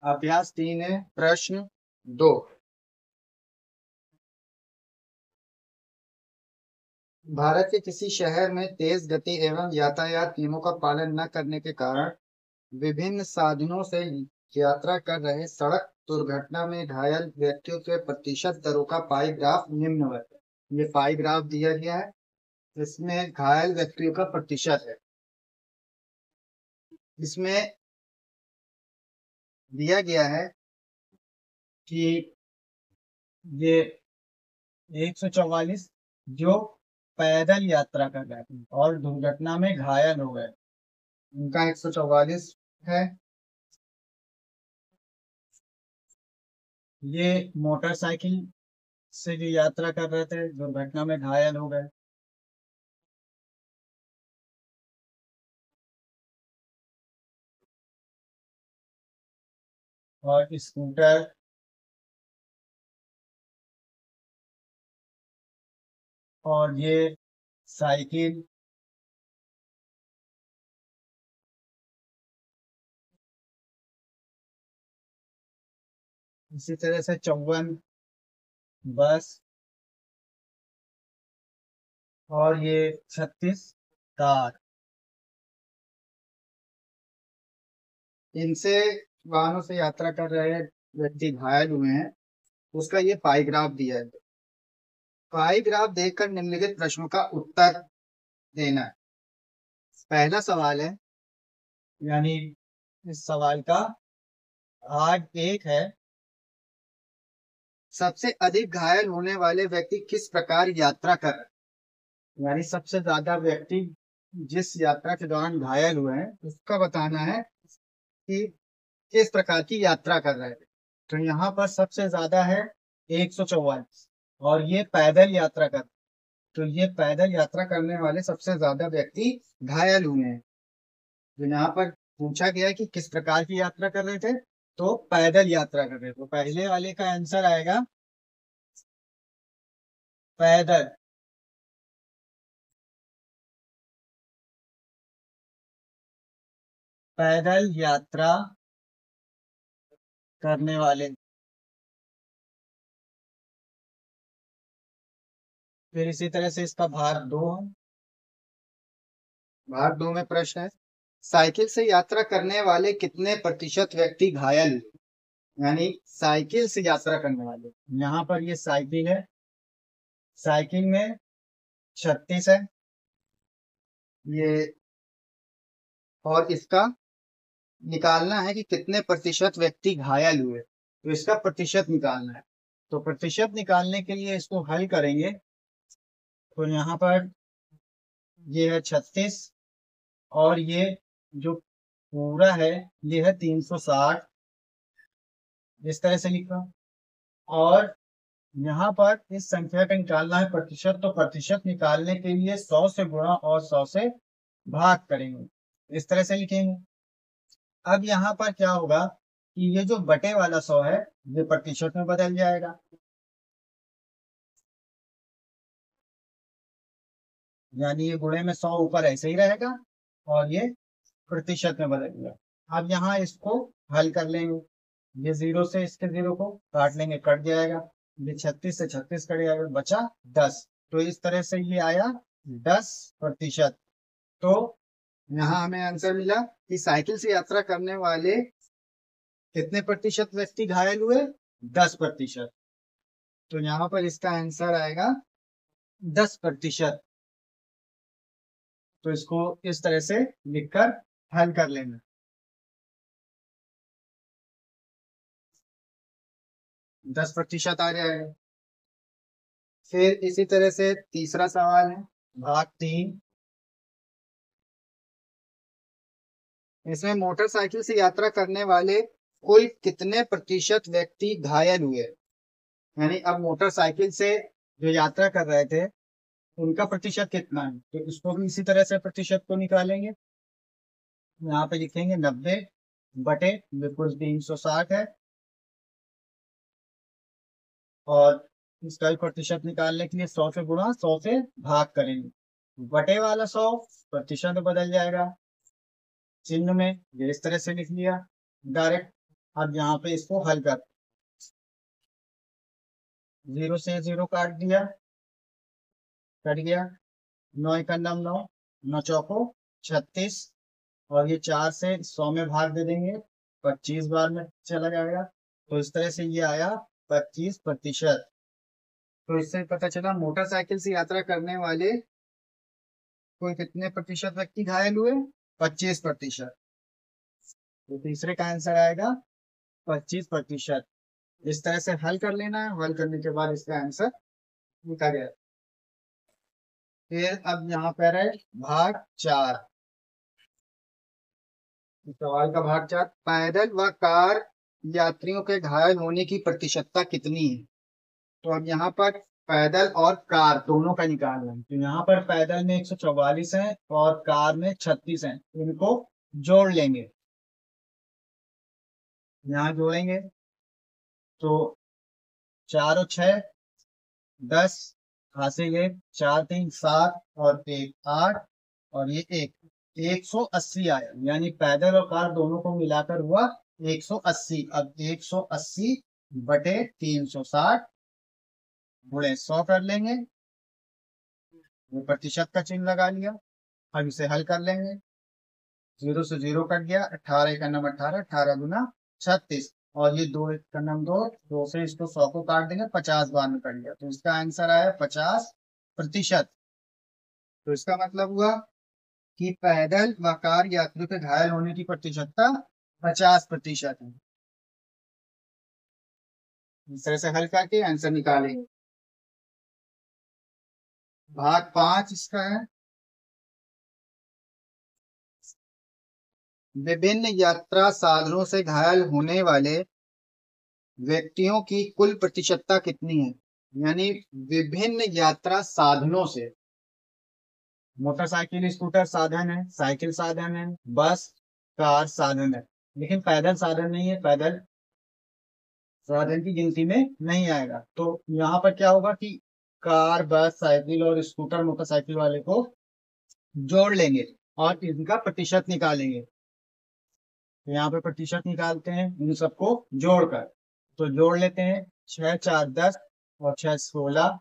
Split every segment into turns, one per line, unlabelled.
अभ्यास 3 है। प्रश्न 2। भारत के किसी शहर में तेज गति एवं यातायात नियमों का पालन न करने के कारण विभिन्न साधनों से यात्रा कर रहे सड़क दुर्घटना में घायल व्यक्तियों के प्रतिशत दरों का पाई ग्राफ निम्नवत है। ये पाई ग्राफ दिया गया है। इसमें घायल व्यक्तियों का प्रतिशत है। इसमें दिया गया है कि ये 144 जो पैदल यात्रा कर रहे थे और दुर्घटना में घायल हो गए, उनका 144 है। ये मोटरसाइकिल से जो यात्रा कर रहे थे दुर्घटना में घायल हो गए। और स्कूटर और ये साइकिल इसी तरह से 54 बस और ये 36 कार, इनसे वाहनों से यात्रा कर रहे व्यक्ति घायल हुए हैं। उसका ये पाई ग्राफ दिया है। पाई ग्राफ देखकर निम्नलिखित प्रश्नों का उत्तर देना है। पहला सवाल है, यानी इस सवाल का भाग 1 है, सबसे अधिक घायल होने वाले व्यक्ति किस प्रकार यात्रा कर रहे हैं। यानी सबसे ज्यादा व्यक्ति जिस यात्रा के दौरान घायल हुए हैं उसका बताना है कि किस प्रकार की यात्रा कर रहे थे। तो यहाँ पर सबसे ज्यादा है 144 और ये पैदल यात्रा कर, तो ये पैदल यात्रा करने वाले सबसे ज्यादा व्यक्ति घायल हुए हैं। तो यहाँ पर पूछा गया कि किस प्रकार की यात्रा कर रहे थे, तो पैदल यात्रा कर रहे थे। तो पहले वाले का आंसर आएगा पैदल। पैदल यात्रा करने वाले। फिर इसी तरह से इसका भाग 2 है। भाग 2 में प्रश्न है, साइकिल से यात्रा करने वाले कितने प्रतिशत व्यक्ति घायल हुए। यानी साइकिल से यात्रा करने वाले, यहाँ पर ये साइकिल है, साइकिल में 36 है ये, और इसका निकालना है कि कितने प्रतिशत व्यक्ति घायल हुए, तो इसका प्रतिशत निकालना है। तो प्रतिशत निकालने के लिए इसको हल करेंगे। तो यहाँ पर ये है 36 और ये जो पूरा है ये है 360, इस तरह से लिखा। और यहाँ पर इस संख्या का निकालना है प्रतिशत, तो प्रतिशत निकालने के लिए 100 से गुणा और 100 से भाग करेंगे, इस तरह से लिखेंगे। अब यहाँ पर क्या होगा कि ये जो बटे वाला 100 है ये प्रतिशत में बदल जाएगा। यानी ये गुणे में 100 ऊपर ऐसे ही रहेगा और ये प्रतिशत में बदल गया। अब यहाँ इसको हल कर लेंगे। ये 0 से इसके 0 को काट लेंगे, कट जाएगा। ये 36 से 36 कट जाएगा, बचा 10। तो इस तरह से ये आया 10%। तो यहाँ हमें आंसर मिला कि साइकिल से यात्रा करने वाले कितने प्रतिशत व्यक्ति घायल हुए, 10%। तो यहाँ पर इसका आंसर आएगा 10%। तो इसको इस तरह से लिखकर हल कर लेना। 10% आ जाएगा। फिर इसी तरह से तीसरा सवाल है, भाग 3। इसमें मोटरसाइकिल से यात्रा करने वाले कुल कितने प्रतिशत व्यक्ति घायल हुए। यानी अब मोटरसाइकिल से जो यात्रा कर रहे थे उनका प्रतिशत कितना है, तो इसको भी इसी तरह से प्रतिशत को निकालेंगे। यहाँ पे लिखेंगे 90 बटे बिल्कुल 360 है, और इसका भी प्रतिशत निकालने के लिए 100 से गुणा 100 से भाग करेंगे। बटे वाला 100 प्रतिशत में बदल जाएगा, चिन्ह में ये इस तरह से लिख लिया डायरेक्ट। अब यहाँ पे इसको हल कर, 0 से 0 काट दिया, कट गया, 9 का नम 9, 9 चौको 36, और ये 4 से 100 में भाग दे देंगे, 25 बार में चला जाएगा। तो इस तरह से ये आया 25%। तो इससे पता चला मोटरसाइकिल से यात्रा करने वाले कोई कितने प्रतिशत व्यक्ति घायल हुए, 25%। तो तीसरे का आंसर आएगा 25%। इस तरह से हल कर लेना है, हल करने के बाद इसका आंसर निकल गया। फिर अब यहाँ पर है भाग 4, सवाल का भाग 4, पैदल व कार यात्रियों के घायल होने की प्रतिशतता कितनी है। तो अब यहाँ पर पैदल और कार दोनों का निकालना है। तो यहाँ पर पैदल में 144 है और कार में 36 है, इनको जोड़ लेंगे, यहाँ जोड़ेंगे तो 4 और 6 10, हासिल से 4 3 7 और 1 8, और ये 180 आया, यानी पैदल और कार दोनों को मिलाकर हुआ 180। अब 180 बटे 360 गुणे 100 कर लेंगे, वो प्रतिशत का चिन्ह लगा लिया। अब इसे हल कर लेंगे, 0 से 0 कट गया, 18 का नंबर 18, 18 गुना 36, और ये 2 का नंबर 2 से इसको 100 को काट देंगे, 50 बार में कट गया। तो इसका आंसर आया 50%। तो इसका मतलब हुआ कि पैदल व कार यात्रियों के घायल होने की प्रतिशतता 50% है। इस तरह से हल करके आंसर निकालेंगे। भाग 5 इसका है, विभिन्न यात्रा साधनों से घायल होने वाले व्यक्तियों की कुल प्रतिशतता कितनी है। यानी विभिन्न यात्रा साधनों से, मोटरसाइकिल स्कूटर साधन है, साइकिल साधन है, बस कार साधन है, लेकिन पैदल साधन नहीं है, पैदल साधन की गिनती में नहीं आएगा। तो यहाँ पर क्या होगा कि कार बस साइकिल और स्कूटर मोटरसाइकिल वाले को जोड़ लेंगे और इनका प्रतिशत निकालेंगे। तो यहाँ पे प्रतिशत निकालते हैं इन सबको जोड़कर, तो जोड़ लेते हैं, 6 4 10 और 6 16,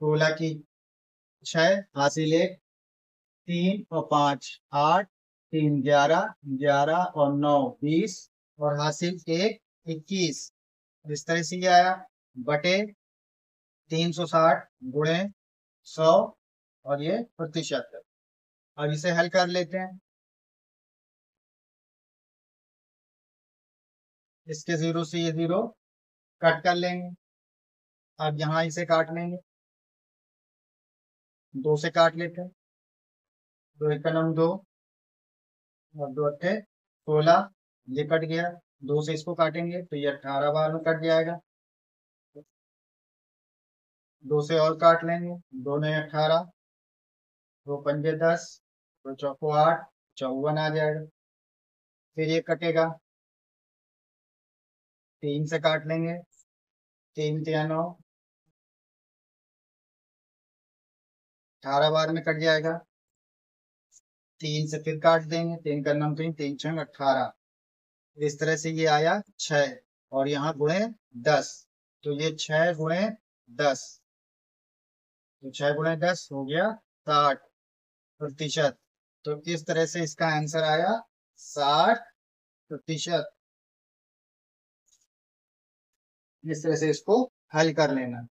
16 की 6 हासिल 1, 3 और 5 8, 3 11, 11 और 9 20, और हासिल 1 21। इस तरह से ये आया, बटे 360 गुणे 100, और ये प्रतिशत। अब इसे हल कर लेते हैं, इसके 0 से ये 0 कट कर लेंगे। अब यहाँ इसे काट लेंगे, 2 से काट लेते हैं, 2 एक का नम 2 और 2 अट्ठे 16, ये कट गया, 2 से इसको काटेंगे तो ये 18 बार में कट जाएगा, 2 से और काट लेंगे, 2 ने 18, 2 पंजे 10, 2 चौको 8, 54 आ जाएगा। फिर ये कटेगा, 3 से काट लेंगे, 3 तिया 9, 18 बार में कट जाएगा, 3 से फिर काट देंगे, 3 का नम 3, 3 छंग 18। इस तरह से ये आया 6, और यहाँ गुणे 10, तो ये 6 गुणे 10, तो 6 गुणे 10 हो गया 60%। तो इस तरह से इसका आंसर आया 60%। इस तरह से इसको हल कर लेना।